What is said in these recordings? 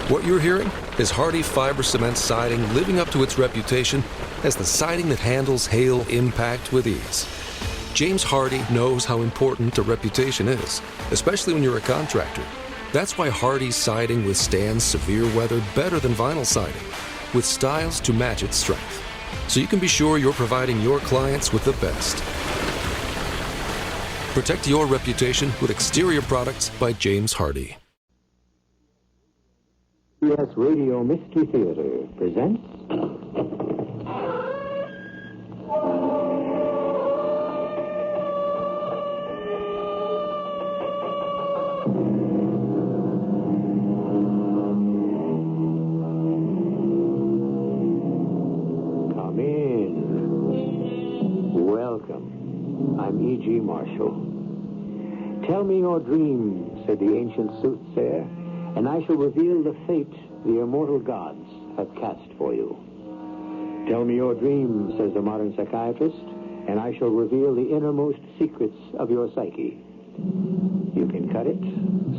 What you're hearing is Hardie Fiber Cement Siding living up to its reputation as the siding that handles hail impact with ease. James Hardie knows how important a reputation is, especially when you're a contractor. That's why Hardie Siding withstands severe weather better than vinyl siding, with styles to match its strength. So you can be sure you're providing your clients with the best. Protect your reputation with exterior products by James Hardie. CBS Radio Mystery Theater presents... Come in. Welcome. I'm E.G. Marshall. Tell me your dream, said the ancient soothsayer, and I shall reveal the fate the immortal gods have cast for you. Tell me your dream, says the modern psychiatrist, and I shall reveal the innermost secrets of your psyche. You can cut it,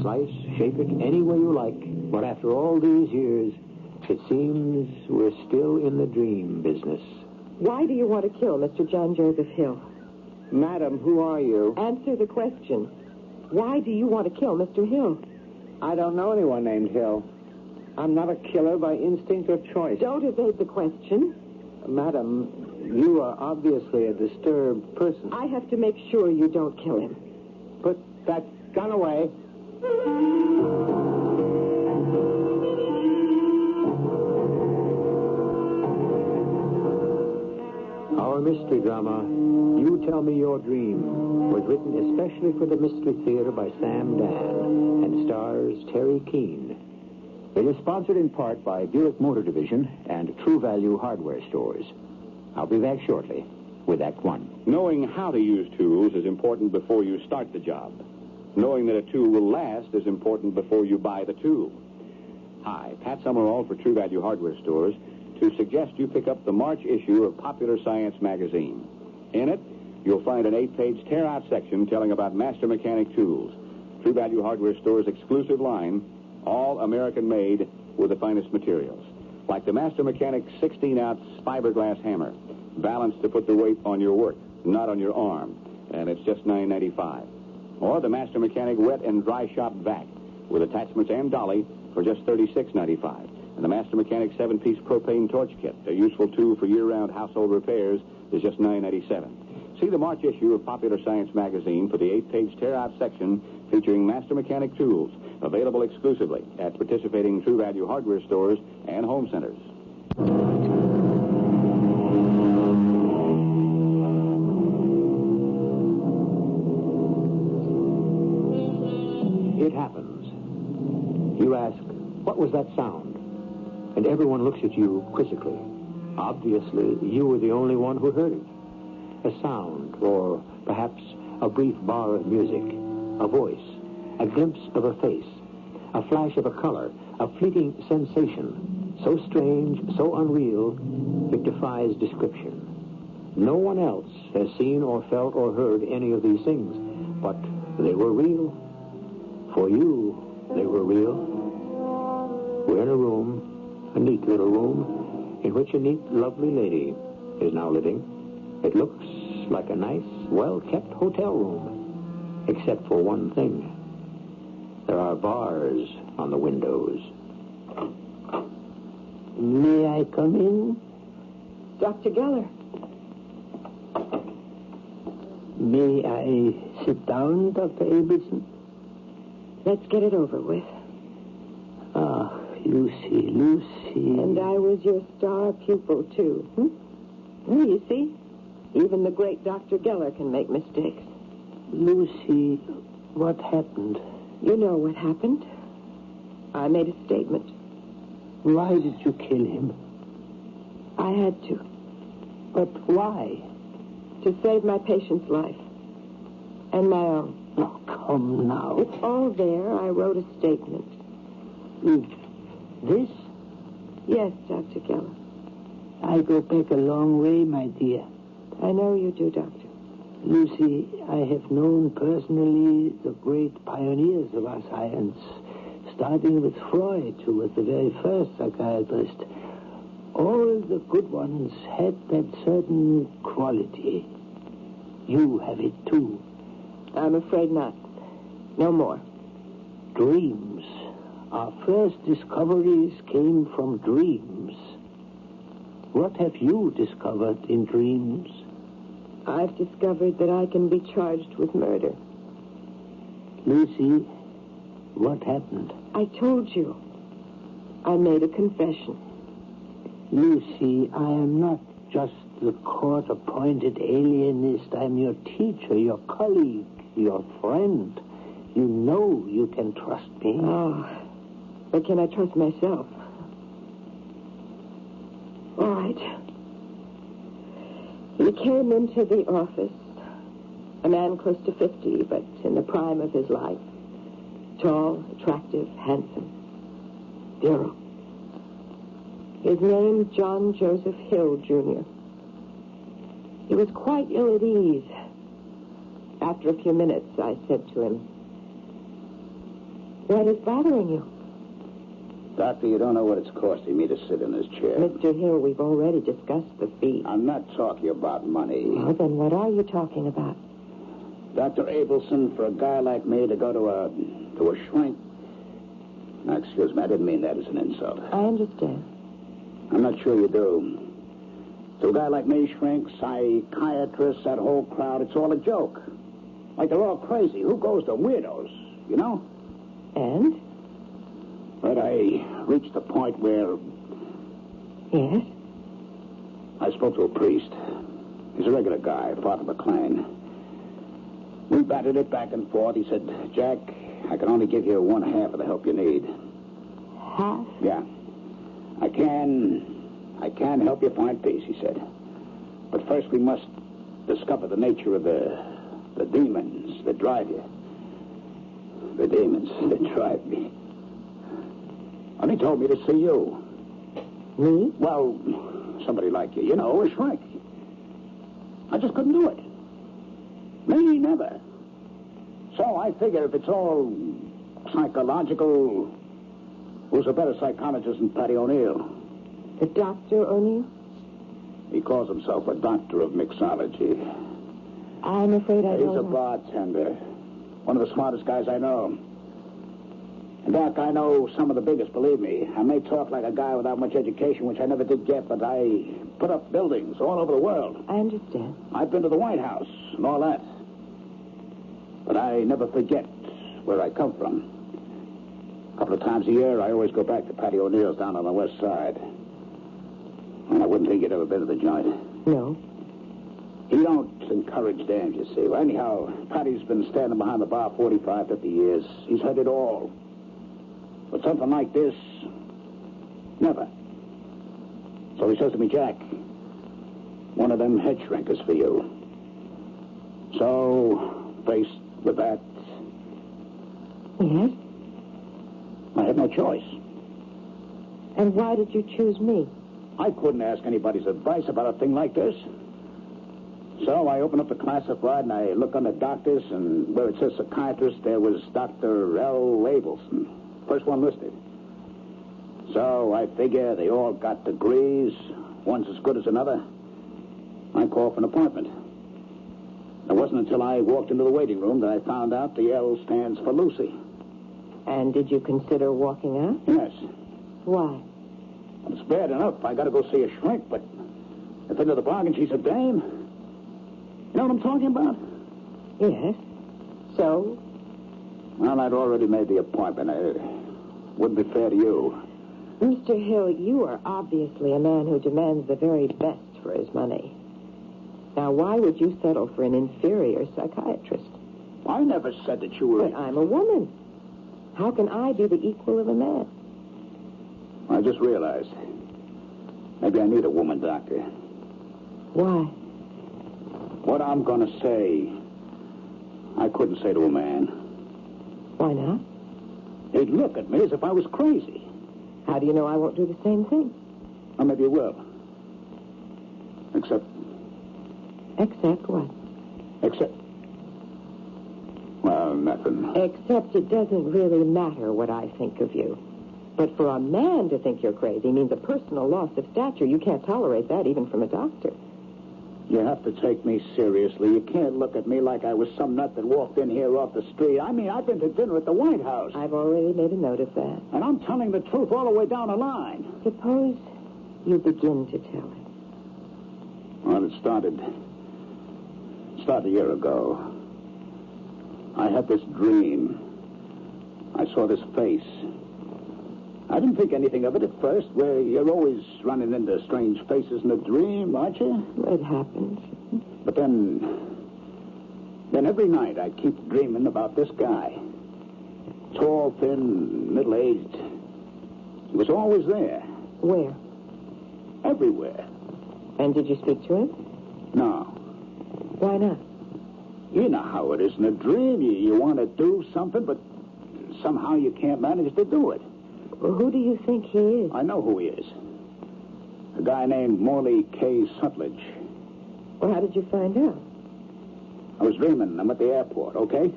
slice, shape it any way you like, but after all these years, it seems we're still in the dream business. Why do you want to kill Mr. John Joseph Hill? Madam, who are you? Answer the question. Why do you want to kill Mr. Hill? I don't know anyone named Hill. I'm not a killer by instinct or choice. Don't evade the question. Madam, you are obviously a disturbed person. I have to make sure you don't kill him. Put that gun away. Our mystery drama, You Tell Me Your Dream, was written especially for the Mystery Theater by Sam Dan and stars Terry Keane. It is sponsored in part by Buick Motor Division and True Value Hardware Stores. I'll be back shortly with Act One. Knowing how to use tools is important before you start the job. Knowing that a tool will last is important before you buy the tool. Hi, Pat Summerall for True Value Hardware Stores to suggest you pick up the March issue of Popular Science magazine. In it, you'll find an 8-page tear-out section telling about master mechanic tools. True Value Hardware Store's exclusive line, all American-made with the finest materials. Like the Master Mechanic 16-ounce fiberglass hammer, balanced to put the weight on your work, not on your arm, and it's just $9.95. Or the Master Mechanic wet and dry shop vac, with attachments and dolly for just $36.95. And the Master Mechanic 7-piece propane torch kit, a useful tool for year-round household repairs, is just $9.97. See the March issue of Popular Science magazine for the 8-page tear-out section featuring Master Mechanic tools, available exclusively at participating True Value Hardware Stores and home centers. It happens. You ask, what was that sound? And everyone looks at you quizzically. Obviously, you were the only one who heard it. A sound, or perhaps a brief bar of music, a voice, a glimpse of a face, a flash of a color, a fleeting sensation, so strange, so unreal, it defies description. No one else has seen or felt or heard any of these things, but they were real. For you, they were real. We're in a room, a neat little room, in which a neat, lovely lady is now living. It looks like a nice, well-kept hotel room, except for one thing. There are bars on the windows. May I come in? Dr. Geller. May I sit down, Dr. Abelson? Let's get it over with. Ah, Lucy. And I was your star pupil, too. Well, you see, even the great Dr. Geller can make mistakes. Lucy, what happened? You know what happened. I made a statement. Why did you kill him? I had to. But why? To save my patient's life. And my own. Oh, come now. It's all there. I wrote a statement. This? Yes, Dr. Geller. I go back a long way, my dear. I know you do, Doctor. Lucy, I have known personally the great pioneers of our science, starting with Freud, who was the very first psychiatrist. All the good ones had that certain quality. You have it too. I'm afraid not. No more. Dreams. Our first discoveries came from dreams. What have you discovered in dreams? I've discovered that I can be charged with murder. Lucy, what happened? I told you. I made a confession. Lucy, I am not just the court-appointed alienist. I'm your teacher, your colleague, your friend. You know you can trust me. Oh, but can I trust myself? All right. He came into the office, a man close to 50, but in the prime of his life. Tall, attractive, handsome. Virile. His name, John Joseph Hill, Jr. He was quite ill at ease. After a few minutes, I said to him, "What is bothering you?" Doctor, you don't know what it's costing me to sit in this chair. Mr. Hill, we've already discussed the fee. I'm not talking about money. Well, then what are you talking about? Dr. Abelson, for a guy like me to go to a shrink. Now, excuse me, I didn't mean that as an insult. I understand. I'm not sure you do. To a guy like me, shrinks, psychiatrists, that whole crowd, it's all a joke. Like they're all crazy. Who goes to weirdos, you know? And? But I reached the point where Yes? I spoke to a priest. He's a regular guy, Father McLean. We batted it back and forth. He said, "Jack, I can only give you 1/2 of the help you need." Half? Yeah. I can help you find peace, he said. But first we must discover the nature of the demons that drive you. The demons that drive me. And he told me to see you. Me? Well, somebody like you. You know, a shrink. I just couldn't do it. Me, never. So I figure if it's all psychological, who's a better psychologist than Patty O'Neill? The Dr. O'Neill? He calls himself a doctor of mixology. I'm afraid I He's don't a know. bartender. One of the smartest guys I know. And, Doc, I know some of the biggest, believe me. I may talk like a guy without much education, which I never did get, but I put up buildings all over the world. I understand. I've been to the White House and all that. But I never forget where I come from. A couple of times a year, I always go back to Patty O'Neill's down on the west side. And I wouldn't think you'd ever been to the joint. No. He don't encourage dams, you see. Well, anyhow, Patty's been standing behind the bar 45, 50 years. He's heard it all. But something like this, never. So he says to me, "Jack, one of them head shrinkers for you." So, faced with that, Yes? I had no choice. And why did you choose me? I couldn't ask anybody's advice about a thing like this. So I opened up the classified and I looked under doctors, and where it says psychiatrist, there was Dr. L. Abelson. First one listed. So I figure they all got degrees. One's as good as another. I called for an appointment. It wasn't until I walked into the waiting room that I found out the L stands for Lucy. And did you consider walking out? Yes. Why? It's bad enough I got to go see a shrink, but if into the bargain she's a dame. You know what I'm talking about? Yes. So? Well, I'd already made the appointment. It wouldn't be fair to you. Mr. Hill, you are obviously a man who demands the very best for his money. Now, why would you settle for an inferior psychiatrist? I never said that you were... But I'm a woman. How can I be the equal of a man? I just realized. Maybe I need a woman doctor. Why? What I'm going to say, I couldn't say to a man. Why not? He'd look at me as if I was crazy. How do you know I won't do the same thing? Or maybe you will. Except... Except what? Well, nothing. Except it doesn't really matter what I think of you. But for a man to think you're crazy means a personal loss of stature. You can't tolerate that even from a doctor. You have to take me seriously. You can't look at me like I was some nut that walked in here off the street. I mean, I've been to dinner at the White House. I've already made a note of that. And I'm telling the truth all the way down the line. Suppose you begin to tell it. Well, it started a year ago. I had this dream. I saw this face. I didn't think anything of it at first, where you're always running into strange faces in a dream, aren't you? It happens. But then every night I keep dreaming about this guy. Tall, thin, middle-aged. He was always there. Where? Everywhere. And did you speak to him? No. Why not? You know how it is in a dream. You want to do something, but somehow you can't manage to do it. Well, who do you think he is? I know who he is. A guy named Morley K. Sutlidge. Well, how did you find out? I was dreaming. I'm at the airport, okay?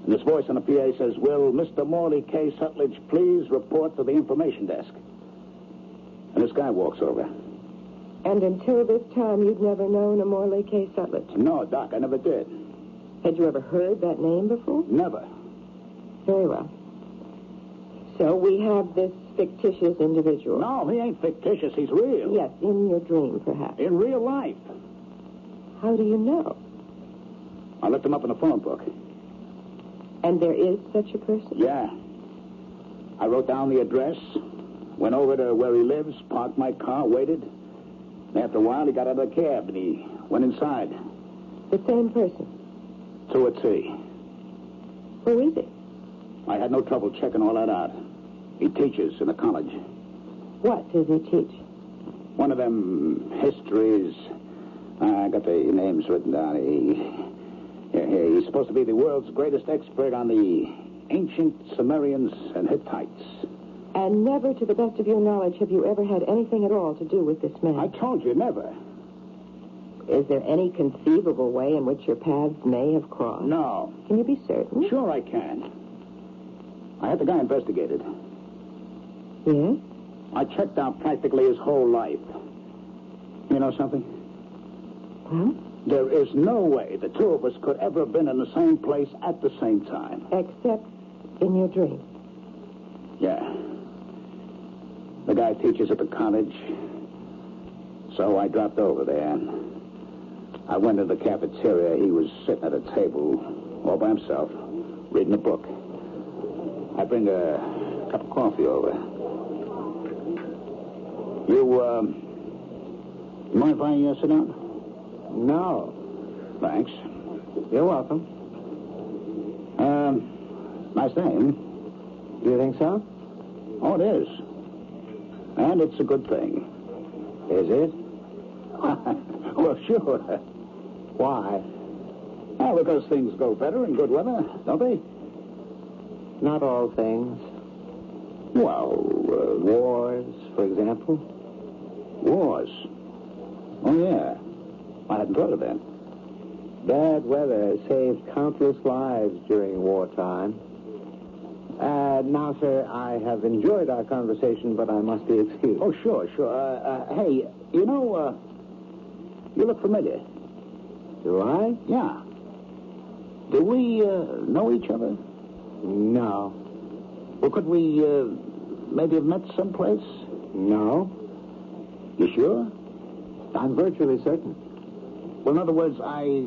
And this voice on the PA says, "Will Mr. Morley K. Sutlidge please report to the information desk?" And this guy walks over. And until this time, you'd never known a Morley K. Sutlidge? No, Doc, I never did. Had you ever heard that name before? Never. Very well. So we have this fictitious individual. No, he ain't fictitious. He's real. Yes, in your dream, perhaps. In real life. How do you know? I looked him up in the phone book. And there is such a person? Yeah. I wrote down the address, went over to where he lives, parked my car, waited. And after a while, he got out of the cab and he went inside. The same person? To a T. Who is he? I had no trouble checking all that out. He teaches in a college. What does he teach? One of them histories. I got the names written down. He's supposed to be the world's greatest expert on the ancient Sumerians and Hittites. And never, to the best of your knowledge, have you ever had anything at all to do with this man? I told you, never. Is there any conceivable way in which your paths may have crossed? No. Can you be certain? Sure I can. I had the guy investigated. Yes? I checked out practically his whole life. You know something? Well? There is no way the two of us could ever have been in the same place at the same time. Except in your dream. Yeah. The guy teaches at the college. So I dropped over there. I went to the cafeteria. He was sitting at a table all by himself, reading a book. I bring a cup of coffee over. You mind if I sit down? No. Thanks. You're welcome. Nice name. Do you think so? Oh, it is. And it's a good thing. Is it? Well, sure. Why? Well, because things go better in good weather, don't they? Not all things. Well, Wars, for example. wars. Oh, yeah. I hadn't thought of that. Bad weather has saved countless lives during wartime. Now, sir, I have enjoyed our conversation, but I must be excused. Oh, sure. Hey, you know, you look familiar. Do I? Yeah. Do we know each other? No. Well, could we maybe have met someplace? No. You sure? I'm virtually certain. Well, in other words, I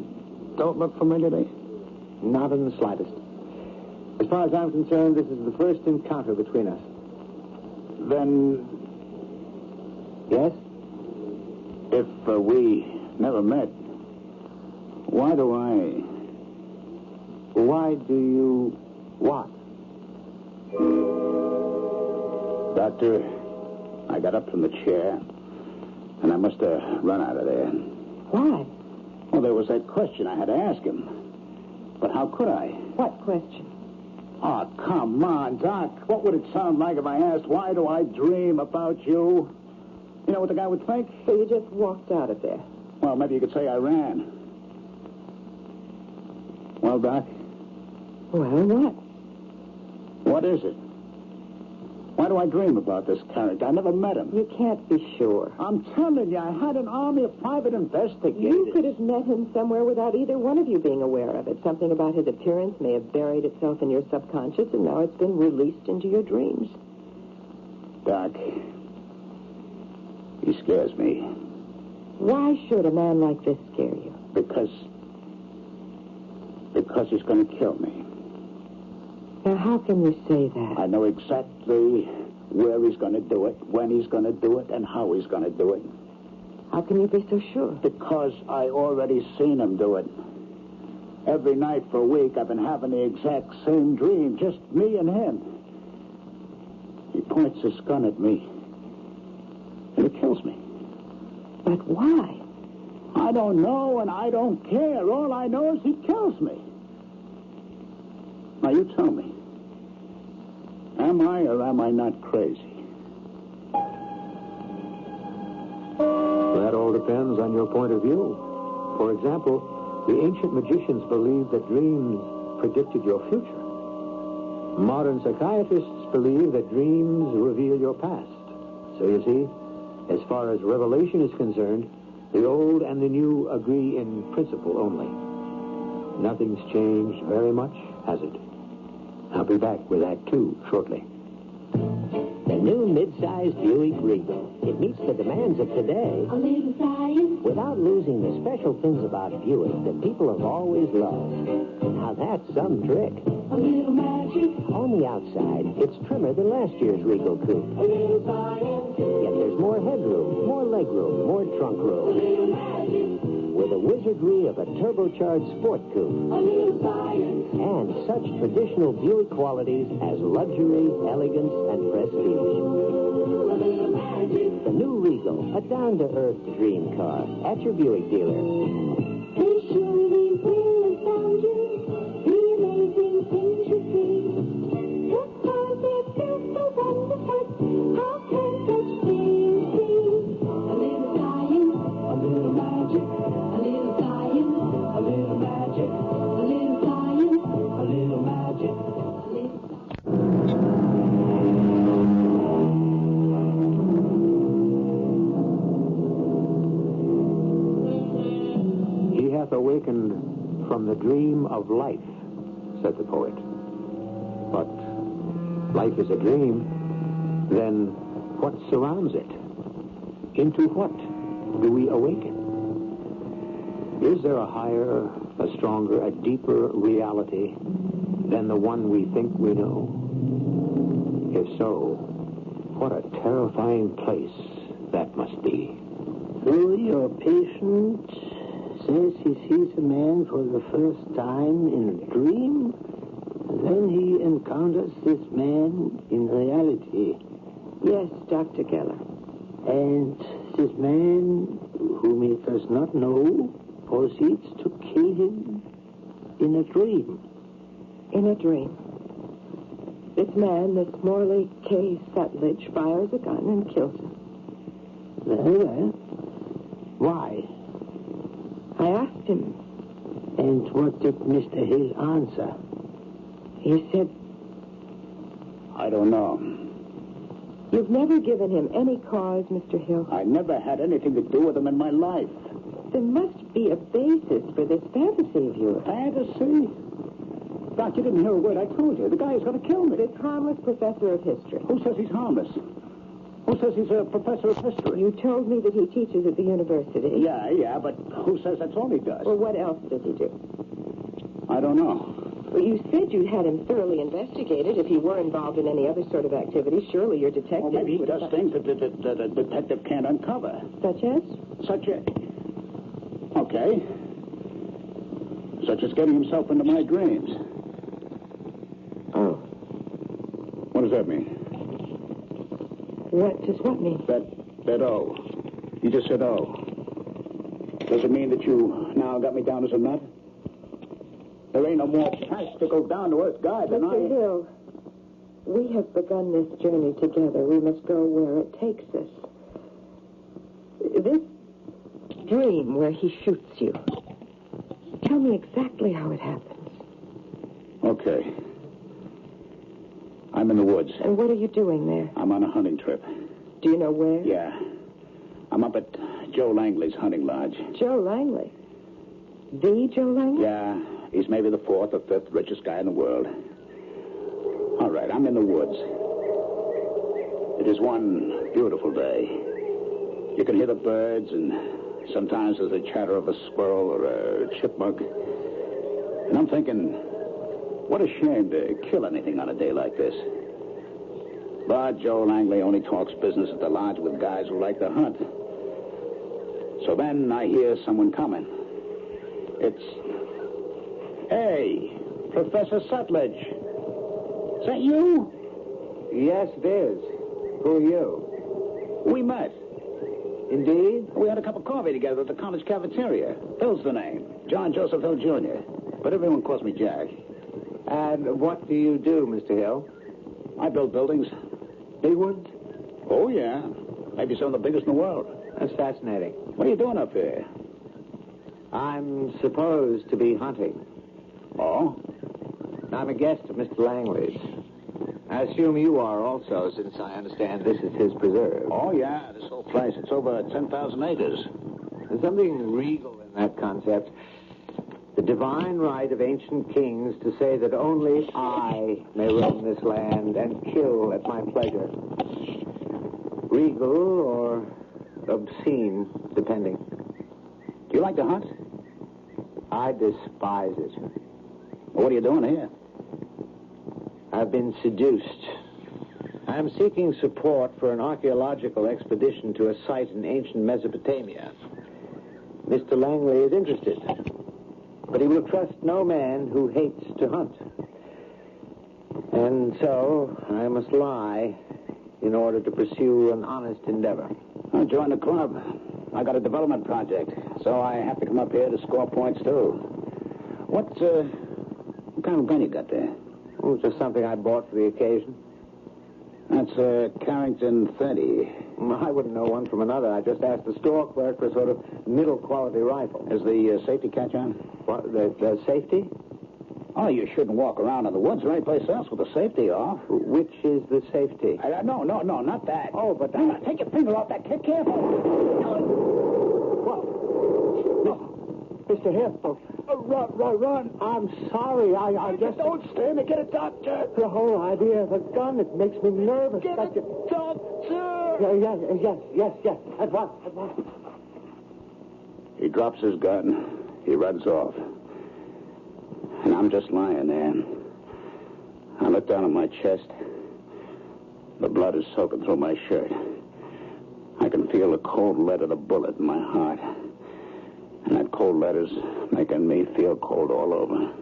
don't look familiar to you? Not in the slightest. As far as I'm concerned, this is the first encounter between us. Then, Yes? if we never met, why do Why do you what? Doctor, I got up from the chair, and I must have run out of there. Why? Well, there was that question I had to ask him. But how could I? What question? Oh, come on, Doc. What would it sound like if I asked, why do I dream about you? You know what the guy would think? So you just walked out of there. Well, maybe you could say I ran. Well, Doc, Well, what? What is it? Why do I dream about this character? I never met him. You can't be sure. I'm telling you, I had an army of private investigators. You could have met him somewhere without either one of you being aware of it. Something about his appearance may have buried itself in your subconscious, and now it's been released into your dreams. Doc, he scares me. Why should a man like this scare you? Because he's going to kill me. Now, how can you say that? I know exactly where he's going to do it, when he's going to do it, and how he's going to do it. How can you be so sure? Because I already seen him do it. Every night for a week, I've been having the exact same dream, just me and him. He points his gun at me, and he kills me. But why? I don't know, and I don't care. All I know is he kills me. Now, you tell me. Am I or am I not crazy? That all depends on your point of view. For example, the ancient magicians believed that dreams predicted your future. Modern psychiatrists believe that dreams reveal your past. So you see, as far as revelation is concerned, the old and the new agree in principle only. Nothing's changed very much, has it? I'll be back with Act 2 shortly. The new mid-sized Buick Regal. It meets the demands of today A little science, without losing the special things about Buick that people have always loved. Now that's some trick. a little magic, On the outside, it's trimmer than last year's Regal coupe. a little science, Yet there's more headroom, more legroom, more trunk room. With the wizardry of a turbocharged sport coupe. a little science, And such traditional Buick qualities as luxury, elegance, and prestige. a little magic. The new Regal, a down-to-earth dream car. At your Buick dealer. They surely will astound you, the amazing things you see. Just cause they're built so wonderful, how can such things be? A little science, a little magic, a little science, a little magic, a little science, a little magic, a little... He hath awakened from the dream of life, said the poet. But life is a dream. Then what surrounds it? Into what do we awaken? Is there a higher, a stronger, a deeper reality than the one we think we know? If so, what a terrifying place that must be. So your patient says he sees a man for the first time in a dream, and then he encounters this man in reality. Yes, Dr. Geller. And this man, whom he does not know, proceeds to kill him in a dream. In a dream. This man, this Morley K. Sutlidge, fires a gun and kills him. Very well. Why? I asked him. And what did Mr. Hill answer? He said, I don't know. "You've never given him any cause, Mr. Hill. I never had anything to do with him in my life. There must be a basis for this fantasy of yours." Fantasy? Doc, you didn't hear a word I told you. The guy is going to kill me. This harmless professor of history. Who says he's harmless? Who says he's a professor of history? You told me that he teaches at the university. Yeah, but who says that's all he does? Well, what else does he do? I don't know. Well, you said you'd had him thoroughly investigated. If he were involved in any other sort of activity, surely your detective... Well, maybe he would does have- things that a detective can't uncover. Such as? Such as... Okay. Such as getting himself into my dreams. Oh. What does that mean? What does what mean? That O. You just said O. Does it mean that you now got me down as a nut? There ain't no more practical, down-to-earth guy than Mr. I... Hill, we have begun this journey together. We must go where it takes us. This dream where he shoots you. Tell me exactly how it happens. Okay. I'm in the woods. And what are you doing there? I'm on a hunting trip. Do you know where? Yeah. I'm up at Joe Langley's hunting lodge. Joe Langley? The Joe Langley? Yeah. He's maybe the 4th or 5th richest guy in the world. All right, I'm in the woods. It is one beautiful day. You can hear the birds, and sometimes there's the chatter of a squirrel or a chipmunk. And I'm thinking, what a shame to kill anything on a day like this. But Joe Langley only talks business at the lodge with guys who like to hunt. So then I hear someone coming. It's... Hey, Professor Sutlidge. Is that you? Yes, it is. Who are you? We met. Indeed? We had a cup of coffee together at the college cafeteria. Hill's the name. John Joseph Hill, Jr. But everyone calls me Jack. And what do you do, Mr. Hill? I build buildings. Big ones? Oh, yeah. Maybe some of the biggest in the world. That's fascinating. What are you doing up here? I'm supposed to be hunting. Oh? I'm a guest of Mr. Langley's. I assume you are also, since I understand this is his preserve. Oh, yeah. This whole place, it's over 10,000 acres. There's something regal in that concept. The divine right of ancient kings to say that only I may roam this land and kill at my pleasure. Regal or obscene, depending. Do you like to hunt? I despise it. Well, what are you doing here? I've been seduced. I'm seeking support for an archaeological expedition to a site in ancient Mesopotamia. Mr. Langley is interested, but he will trust no man who hates to hunt. And so I must lie in order to pursue an honest endeavor. I'll join the club. I got a development project, so I have to come up here to score points, too. What kind of gun you got there? Oh, just something I bought for the occasion. That's a Carrington 30. I wouldn't know one from another. I just asked the store clerk for a sort of middle-quality rifle. Is the safety catch on? What, the safety? Oh, you shouldn't walk around in the woods or anyplace else with the safety off. Which is the safety? No, not that. Oh, but No, take your finger off that. Careful. Mr. Hill. Run. I'm sorry. I just... Don't stand there. Get a doctor. The whole idea of a gun, it makes me nervous. Get a doctor. Yes. At once. He drops his gun. He runs off. And I'm just lying there. I look down at my chest. The blood is soaking through my shirt. I can feel the cold lead of the bullet in my heart. And that cold lead is making me feel cold all over.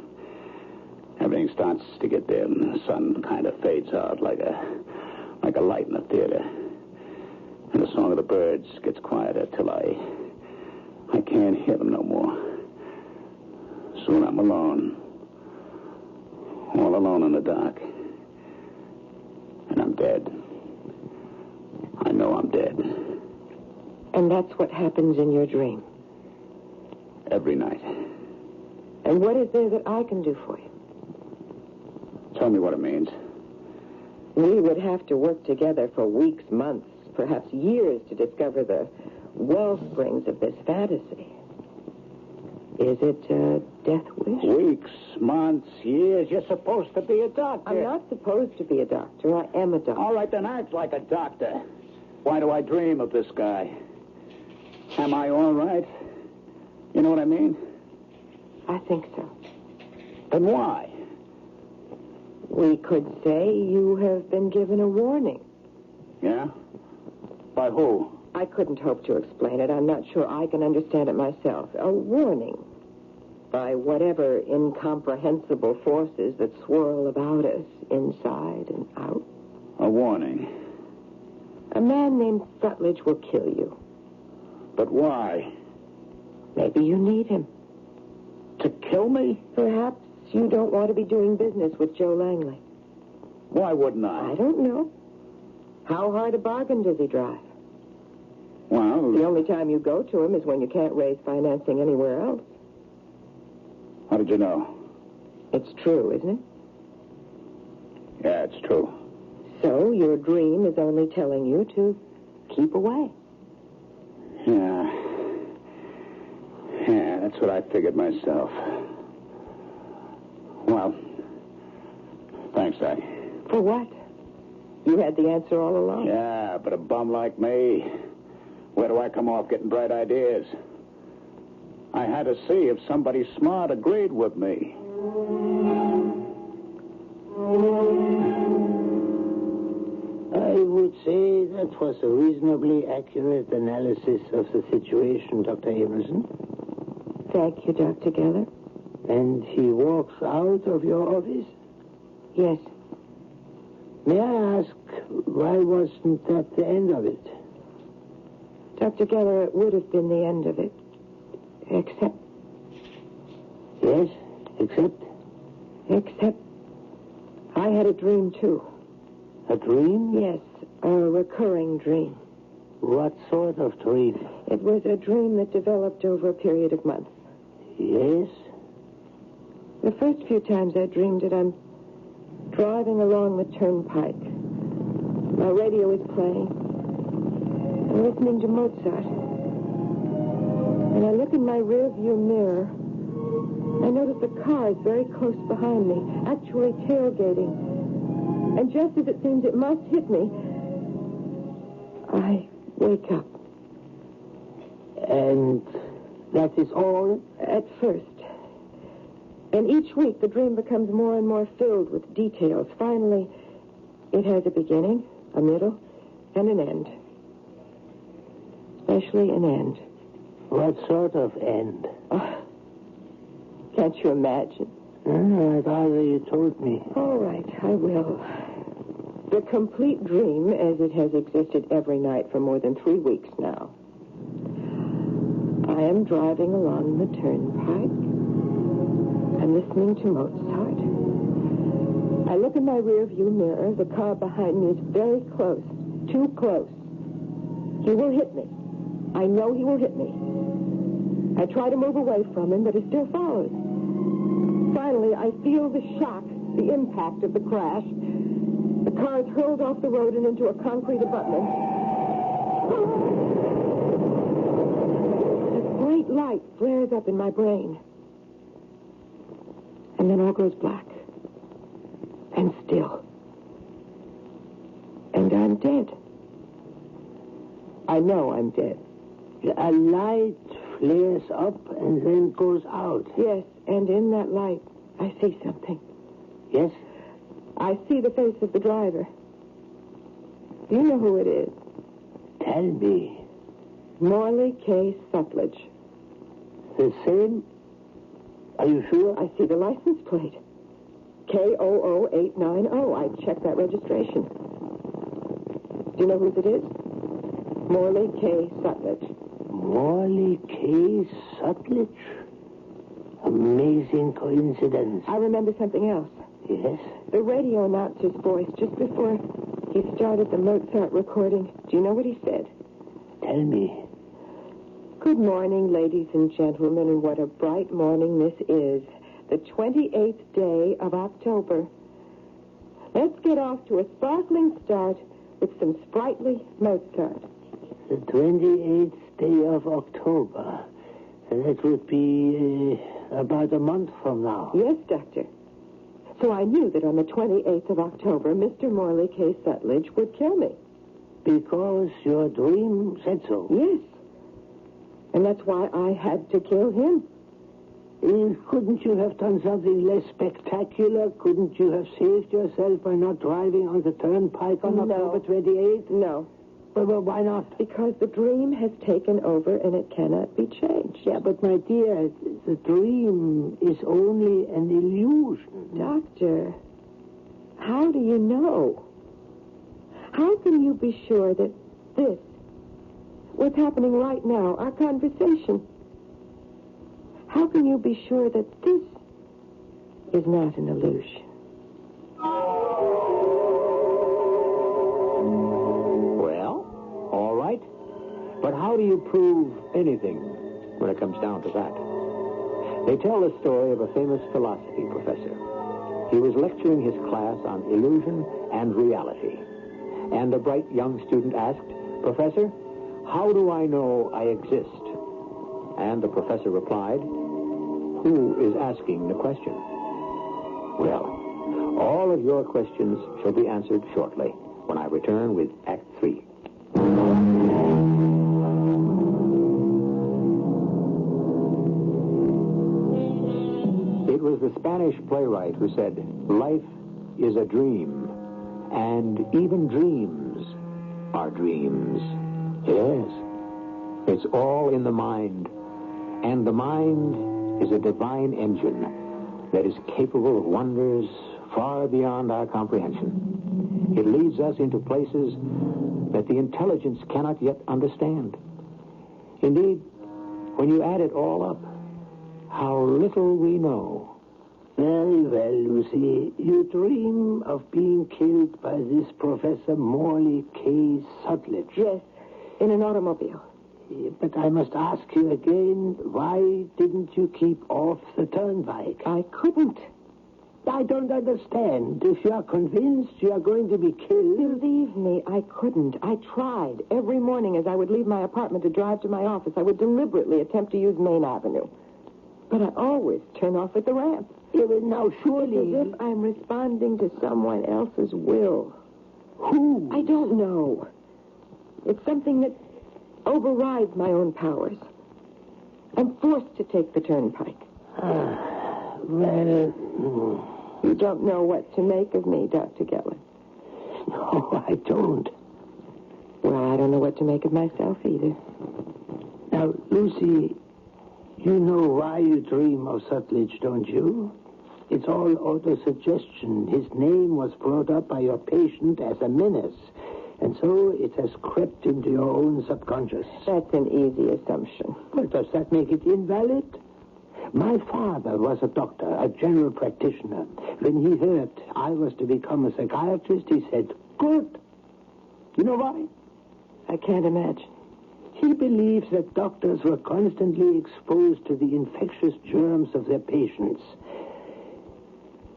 Everything starts to get dim. The sun kind of fades out like a light in a theater. And the song of the birds gets quieter till I can't hear them no more. Soon I'm alone. All alone in the dark. And I'm dead. I know I'm dead. And that's what happens in your dream. Every night. And what is there that I can do for you? Tell me what it means. We would have to work together for weeks, months, perhaps years to discover the wellsprings of this fantasy. Is it a death wish? Weeks, months, years. You're supposed to be a doctor. I'm not supposed to be a doctor. I am a doctor. All right, then act like a doctor. Why do I dream of this guy? Am I all right? You know what I mean? I think so. Then why? We could say you have been given a warning. Yeah? By who? I couldn't hope to explain it. I'm not sure I can understand it myself. A warning by whatever incomprehensible forces that swirl about us, inside and out. A warning. A man named Sutlidge will kill you. But why? Maybe you need him. To kill me? Perhaps you don't want to be doing business with Joe Langley. Why wouldn't I? I don't know. How hard a bargain does he drive? Well, The only time you go to him is when you can't raise financing anywhere else. how did you know? It's true, isn't it? Yeah, it's true. So your dream is only telling you to keep away. Yeah. Yeah, that's what I figured myself. Well, thanks, Doc. For what? You had the answer all along. Yeah, but a bum like me, where do I come off getting bright ideas? I had to see if somebody smart agreed with me. I would say that was a reasonably accurate analysis of the situation, Dr. Abelson. Thank you, Dr. Geller. And he walks out of your office? Yes. May I ask, why wasn't that the end of it? Dr. Geller, it would have been the end of it. Except... Yes, except? Except... I had a dream, too. A dream? Yes, a recurring dream. What sort of dream? It was a dream that developed over a period of months. Yes? The first few times I dreamed it, I'm driving along the turnpike. My radio is playing. I'm listening to Mozart. And I look in my rearview mirror. I notice a car is very close behind me, actually tailgating. And just as it seems it must hit me, I wake up. And that is all? At first. And each week the dream becomes more and more filled with details. Finally, it has a beginning, a middle, and an end. Especially an end. What sort of end? Can't you imagine? I'd rather you told me. All right, I will. The complete dream as it has existed every night for more than 3 weeks now. I am driving along the turnpike. I'm listening to Mozart. I look in my rearview mirror. The car behind me is very close. Too close. He will hit me. I know he will hit me. I try to move away from him, but he still follows. Finally, I feel the shock, the impact of the crash. The car is hurled off the road and into a concrete abutment. A bright light flares up in my brain. And then all goes black. And still. And I'm dead. I know I'm dead. A light flares up and then goes out. Yes, and in that light, I see something. Yes? I see the face of the driver. You know who it is. Tell me. Morley K. Sutlidge. The same? Are you sure? I see the license plate. K00890. I checked that registration. Do you know whose it is? Morley K. Sutlidge. Morley K. Sutlidge? Amazing coincidence. I remember something else. Yes? The radio announcer's voice just before he started the Mozart recording. Do you know what he said? Tell me. Good morning, ladies and gentlemen, and what a bright morning this is. The 28th day of October. Let's get off to a sparkling start with some sprightly Mozart. The 28th day of October. That would be about a month from now. Yes, Doctor. So I knew that on the 28th of October, Mr. Morley K. Sutlidge would kill me. Because your dream said so. Yes. And that's why I had to kill him. Couldn't you have done something less spectacular? Couldn't you have saved yourself by not driving on the turnpike on October 28th? No. Well, why not? Because the dream has taken over and it cannot be changed. Yeah, but my dear, the dream is only an illusion. Doctor, how do you know? How can you be sure that this, what's happening right now, our conversation, how can you be sure that this is not an illusion? Well, all right. But how do you prove anything when it comes down to that? They tell the story of a famous philosophy professor. He was lecturing his class on illusion and reality. And the bright young student asked, "Professor, how do I know I exist?" And the professor replied, "Who is asking the question?" Well, all of your questions shall be answered shortly when I return with Act 3. It was the Spanish playwright who said, "Life is a dream, and even dreams are dreams." Yes, it's all in the mind, and the mind is a divine engine that is capable of wonders far beyond our comprehension. It leads us into places that the intelligence cannot yet understand. Indeed, when you add it all up, how little we know. Very well, Lucy. You dream of being killed by this Professor Morley K. Sutlidge. Yes, in an automobile. But I must ask you again, why didn't you keep off the turnpike? I couldn't. I don't understand. If you are convinced you are going to be killed... Believe me, I couldn't. I tried. Every morning as I would leave my apartment to drive to my office, I would deliberately attempt to use Main Avenue. But I always turn off at the ramp. Now, surely... It's as if I'm responding to someone else's will. Who? I don't know. It's something that overrides my own powers. I'm forced to take the turnpike. Well... You don't know what to make of me, Dr. Geller. No, I don't. Well, I don't know what to make of myself either. Now, Lucy, you know why you dream of Sutlidge, don't you? It's all autosuggestion. His name was brought up by your patient as a menace, and so it has crept into your own subconscious. That's an easy assumption. Well, does that make it invalid? My father was a doctor, a general practitioner. When he heard I was to become a psychiatrist, he said, "Good." You know why? I can't imagine. He believes that doctors were constantly exposed to the infectious germs of their patients.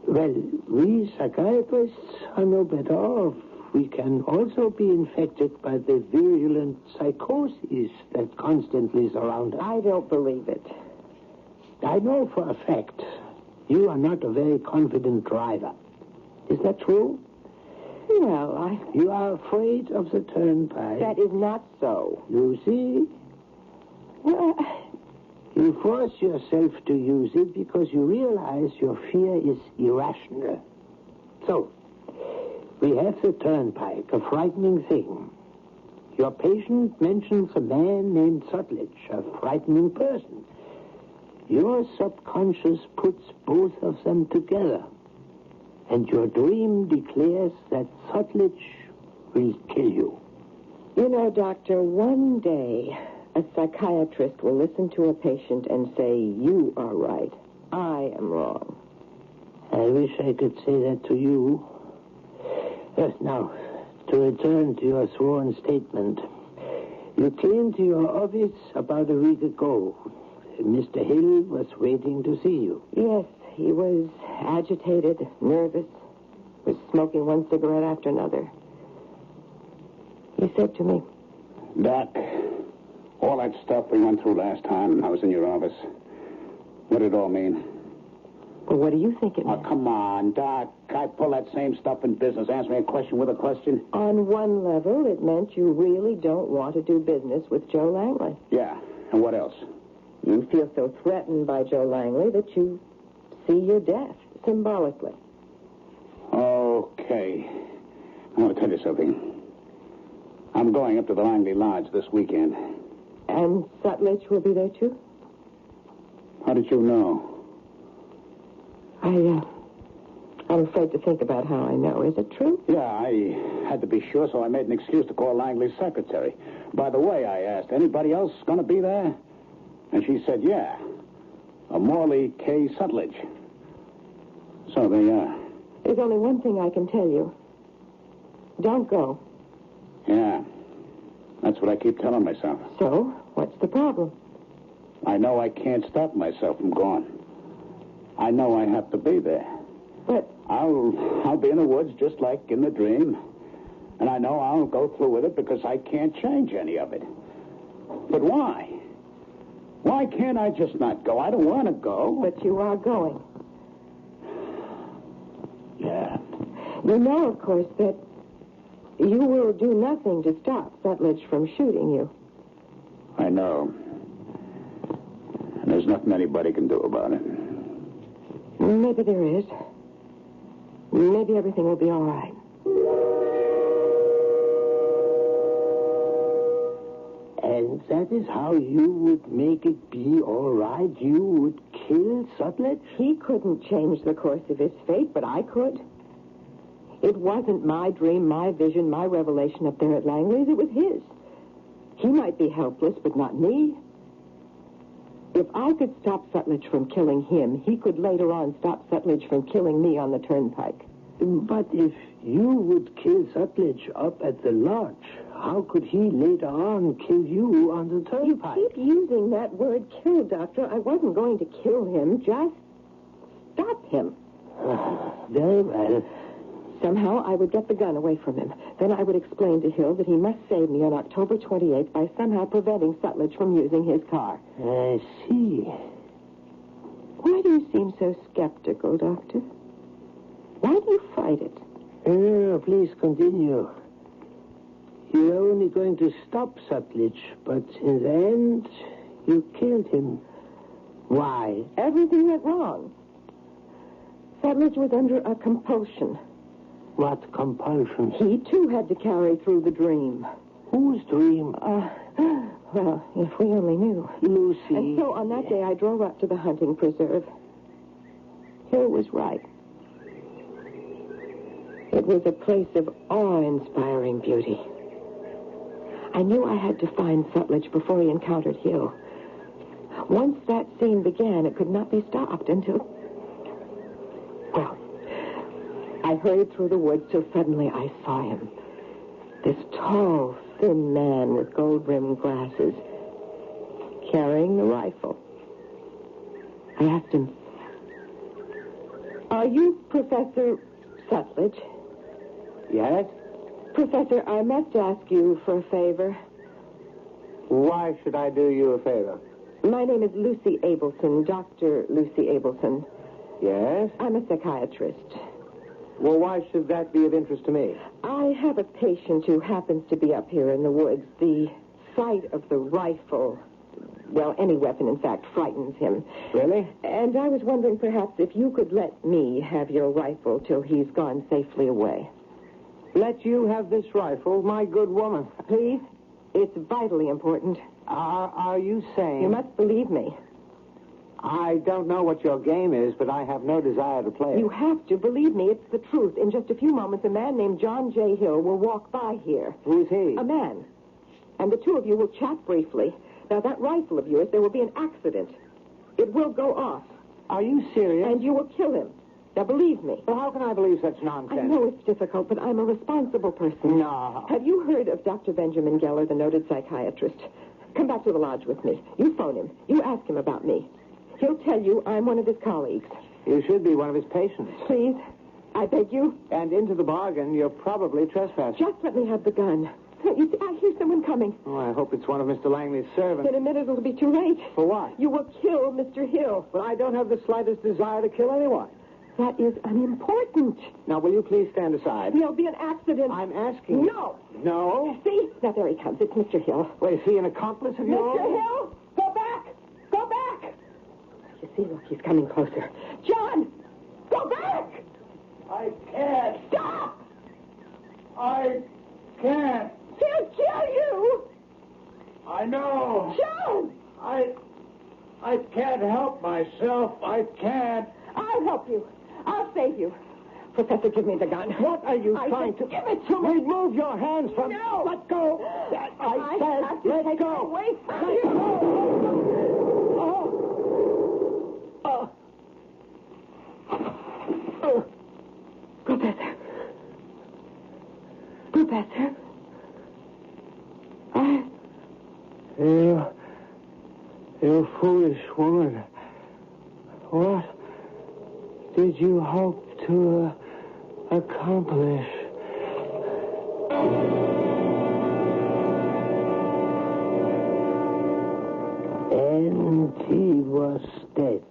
Well, we psychiatrists are no better off. We can also be infected by the virulent psychoses that constantly surround us. I don't believe it. I know for a fact you are not a very confident driver. Is that true? Well, You are afraid of the turnpike. that is not so. Lucy, Well, you force yourself to use it because you realize your fear is irrational. So, we have the turnpike, a frightening thing. Your patient mentions a man named Sutlidge, a frightening person. Your subconscious puts both of them together, and your dream declares that Sutlidge will kill you. you know, Doctor, one day a psychiatrist will listen to a patient and say, "You are right. I am wrong." I wish I could say that to you. Now, to return to your sworn statement. You came to your office about a week ago. Mr. Hill was waiting to see you. Yes, he was agitated, nervous, was smoking one cigarette after another. He said to me, Doc, all that stuff we went through last time I was in your office, what did it all mean? "Well, what do you think it Oh, meant?" come on, Doc. I pull that same stuff in business. Ask me a question with a question. On one level, it meant you really don't want to do business with Joe Langley. Yeah, and what else? You feel so threatened by Joe Langley that you see your death, symbolically. Okay. I want to tell you something. I'm going up to the Langley Lodge this weekend. And Sutlidge will be there, too? How did you know? I'm afraid to think about how I know. Is it true? Yeah, I had to be sure, so I made an excuse to call Langley's secretary. By the way, I asked, anybody else going to be there? And she said, yeah. A Morley K. Sutlidge. So there you are. There's only one thing I can tell you. Don't go. Yeah. That's what I keep telling myself. So, what's the problem? I know I can't stop myself from going. I know I have to be there. But I'll be in the woods just like in the dream. And I know I'll go through with it because I can't change any of it. But why? Why can't I just not go? I don't want to go. But you are going. Yeah. You know, of course, that you will do nothing to stop Sutlidge from shooting you. I know. And there's nothing anybody can do about it. Maybe there is. Maybe everything will be all right. And that is how you would make it be all right? You would kill Sutlidge? He couldn't change the course of his fate, but I could. It wasn't my dream, my vision, my revelation up there at Langley's. It was his. He might be helpless, but not me. If I could stop Sutlidge from killing him, he could later on stop Sutlidge from killing me on the turnpike. But if you would kill Sutlidge up at the lodge, how could he later on kill you on the turnpike? You keep using that word kill, Doctor. I wasn't going to kill him, just stop him. Very well. Somehow I would get the gun away from him. Then I would explain to Hill that he must save me on October 28th by somehow preventing Sutlidge from using his car. I see. Why do you seem so skeptical, Doctor? Why do you fight it? Please continue. You're only going to stop Sutlidge, but in the end, you killed him. Why? Everything went wrong. Sutlidge was under a compulsion. What compulsion? He, too, had to carry through the dream. Whose dream? Well, if we only knew. Lucy. And so on that day, I drove up to the hunting preserve. Hill was right. It was a place of awe-inspiring beauty. I knew I had to find Sutlidge before he encountered Hill. Once that scene began, it could not be stopped until... Well, I hurried through the woods till suddenly I saw him. This tall, thin man with gold-rimmed glasses, carrying the rifle. I asked him, "Are you Professor Sutlidge?" Yes? Professor, I must ask you for a favor. Why should I do you a favor? My name is Lucy Abelson, Dr. Lucy Abelson. Yes? I'm a psychiatrist. Well, why should that be of interest to me? I have a patient who happens to be up here in the woods. The sight of the rifle, well, any weapon, in fact, frightens him. Really? And I was wondering perhaps if you could let me have your rifle till he's gone safely away. Let you have this rifle, my good woman. Please? It's vitally important. Are you saying... You must believe me. I don't know what your game is, but I have no desire to play it. You have to believe me. It's the truth. In just a few moments, a man named John J. Hill will walk by here. Who's he? A man. And the two of you will chat briefly. Now, that rifle of yours, there will be an accident. It will go off. Are you serious? And you will kill him. Now, believe me. Well, how can I believe such nonsense? I know it's difficult, but I'm a responsible person. No. Have you heard of Dr. Benjamin Geller, the noted psychiatrist? Come back to the lodge with me. You phone him. You ask him about me. He'll tell you I'm one of his colleagues. You should be one of his patients. Please, I beg you. And into the bargain, you're probably trespassing. Just let me have the gun. You see, I hear someone coming. Oh, I hope it's one of Mr. Langley's servants. In a minute, it'll be too late. For what? You will kill Mr. Hill. But I don't have the slightest desire to kill anyone. That is unimportant. Now, will you please stand aside? There'll be an accident. I'm asking. No. No? See? Now, there he comes. It's Mr. Hill. Wait, is he an accomplice of yours? Mr. Hill, go back. Go back. You see, look, he's coming closer. John, go back. I can't. Stop. I can't. He'll kill you. I know. John. I can't help myself. I can't. I'll help you. I'll save you. Professor, give me the gun. What are you trying to... Give it to me. Remove your hands from... No. Let go. I said, have to let take go. it away from you. Professor. Professor. You foolish woman. What did you hope to accomplish. And he was dead.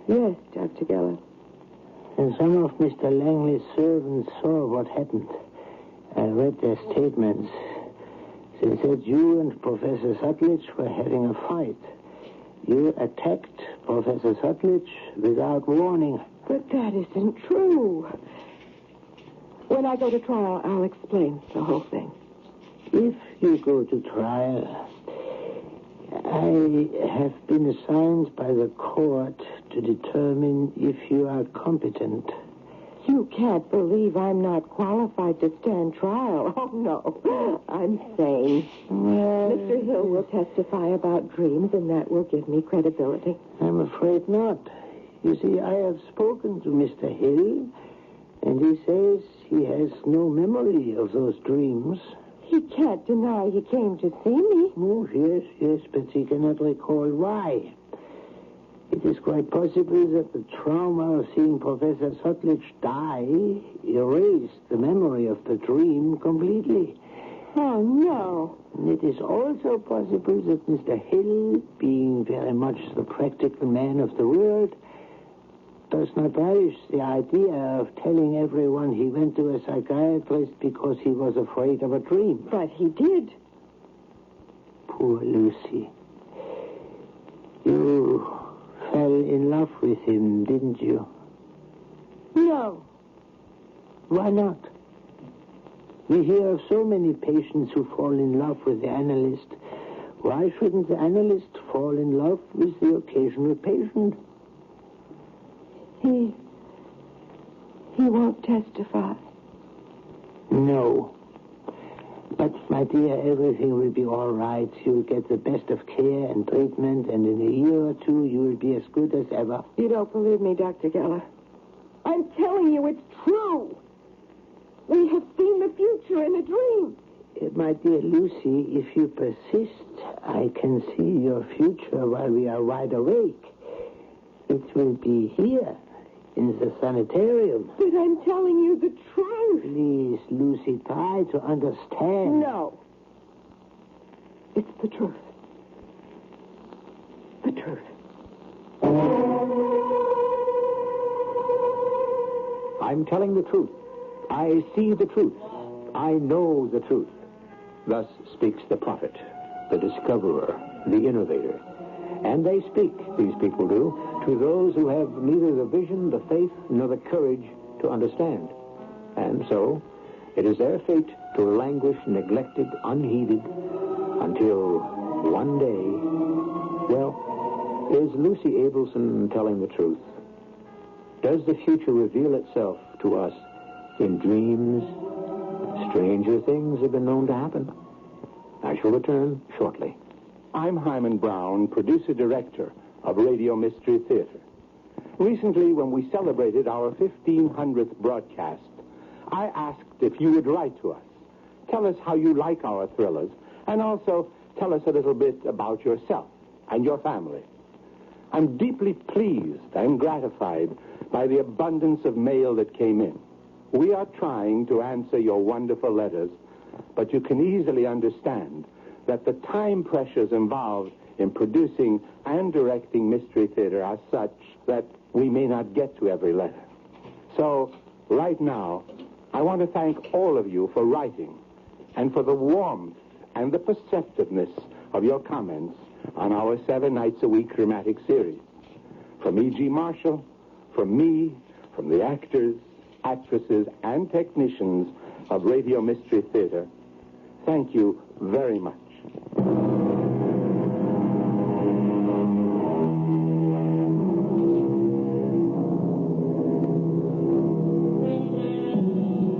Yes, Dr. Geller. And some of Mr. Langley's servants saw what happened. I read their statements. They said you and Professor Sutlidge were having a fight. You attacked Professor Sutlidge without warning. But that isn't true. When I go to trial, I'll explain the whole thing. If you go to trial, I have been assigned by the court to determine if you are competent. You can't believe I'm not qualified to stand trial. Oh, no. I'm sane. Mr. Hill will testify about dreams, and that will give me credibility. I'm afraid not. You see, I have spoken to Mr. Hill, and he says he has no memory of those dreams. He can't deny he came to see me. Oh, yes, but he cannot recall why. It is quite possible that the trauma of seeing Professor Sutlidge die erased the memory of the dream completely. Oh, no. It is also possible that Mr. Hill, being very much the practical man of the world, does not relish the idea of telling everyone he went to a psychiatrist because he was afraid of a dream. But he did. Poor Lucy. You fell in love with him, didn't you? No. Why not? We hear of so many patients who fall in love with the analyst. Why shouldn't the analyst fall in love with the occasional patient? He won't testify. No. But, my dear, everything will be all right. You'll get the best of care and treatment, and in a year or two, you will be as good as ever. You don't believe me, Dr. Geller. I'm telling you it's true. We have seen the future in a dream. My dear Lucy, if you persist, I can see your future while we are wide awake. It will be here, in the sanitarium. But I'm telling you the truth. Please, Lucy, try to understand. No. It's the truth. The truth. I'm telling the truth. I see the truth. I know the truth. Thus speaks the prophet, the discoverer, the innovator. And they speak, these people do, to those who have neither the vision, the faith, nor the courage to understand. And so, it is their fate to languish neglected, unheeded, until one day... Well, is Lucy Abelson telling the truth? Does the future reveal itself to us in dreams? Stranger things have been known to happen. I shall return shortly. I'm Hyman Brown, producer-director of Radio Mystery Theater. Recently, when we celebrated our 1500th broadcast, I asked if you would write to us. Tell us how you like our thrillers, and also tell us a little bit about yourself and your family. I'm deeply pleased and gratified by the abundance of mail that came in. We are trying to answer your wonderful letters, but you can easily understand that the time pressures involved in producing and directing Mystery Theater are such that we may not get to every letter. So, right now, I want to thank all of you for writing and for the warmth and the perceptiveness of your comments on our 7 nights a week dramatic series. From E.G. Marshall, from me, from the actors, actresses, and technicians of Radio Mystery Theater, thank you very much.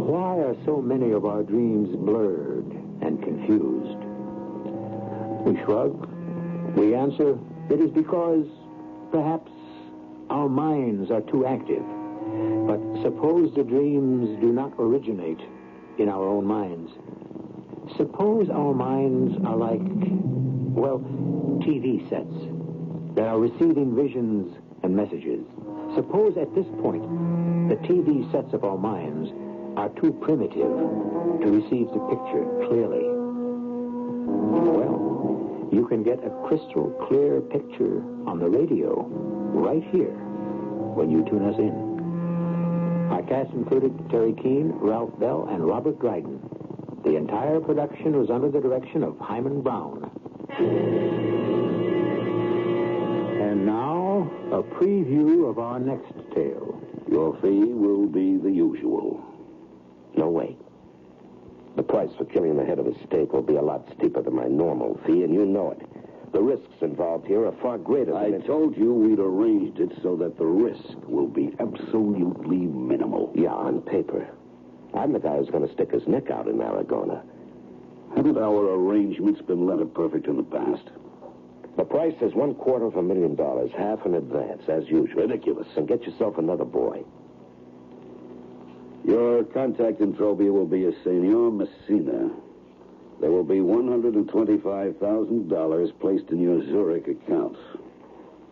Why are so many of our dreams blurred and confused? We shrug. We answer, it is because perhaps our minds are too active. But suppose the dreams do not originate in our own minds. Suppose our minds are like, well, TV sets that are receiving visions and messages. Suppose at this point the TV sets of our minds are too primitive to receive the picture clearly. Well, you can get a crystal clear picture on the radio right here when you tune us in. Our cast included Terry Keane, Ralph Bell, and Robert Dryden. The entire production was under the direction of Hyman Brown. And now, a preview of our next tale. Your fee will be the usual. No way. The price for killing the head of a state will be a lot steeper than my normal fee, and you know it. The risks involved here are far greater than... I told you we'd arranged it so that the risk will be absolutely minimal. Yeah, on paper. I'm the guy who's going to stick his neck out in Aragona. Haven't our arrangements been letter perfect in the past? The price is $250,000, half in advance, as usual. Ridiculous. And get yourself another boy. Your contact in Trobia will be a Senor Messina. There will be $125,000 placed in your Zurich account.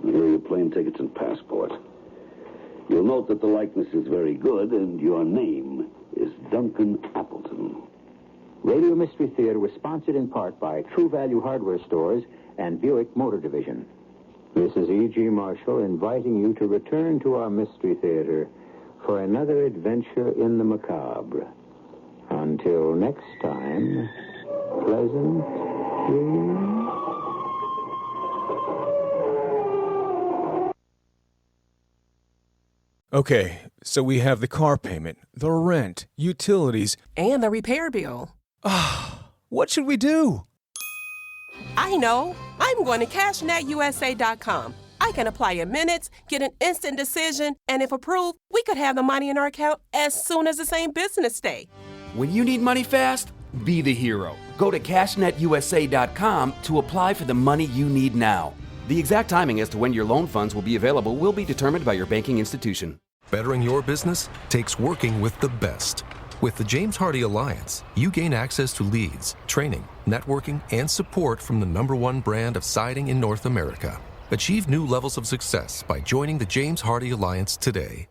Here are your plane tickets and passport. You'll note that the likeness is very good, and your name is Duncan Appleton. Radio Mystery Theater was sponsored in part by True Value Hardware Stores and Buick Motor Division. This is E.G. Marshall inviting you to return to our Mystery Theater for another adventure in the macabre. Until next time, pleasant dreams. Okay, so we have the car payment, the rent, utilities, and the repair bill. What should we do? I know. I'm going to CashNetUSA.com. I can apply in minutes, get an instant decision, and if approved, we could have the money in our account as soon as the same business day. When you need money fast, be the hero. Go to CashNetUSA.com to apply for the money you need now. The exact timing as to when your loan funds will be available will be determined by your banking institution. Bettering your business takes working with the best. With the James Hardie Alliance, you gain access to leads, training, networking, and support from the #1 brand of siding in North America. Achieve new levels of success by joining the James Hardie Alliance today.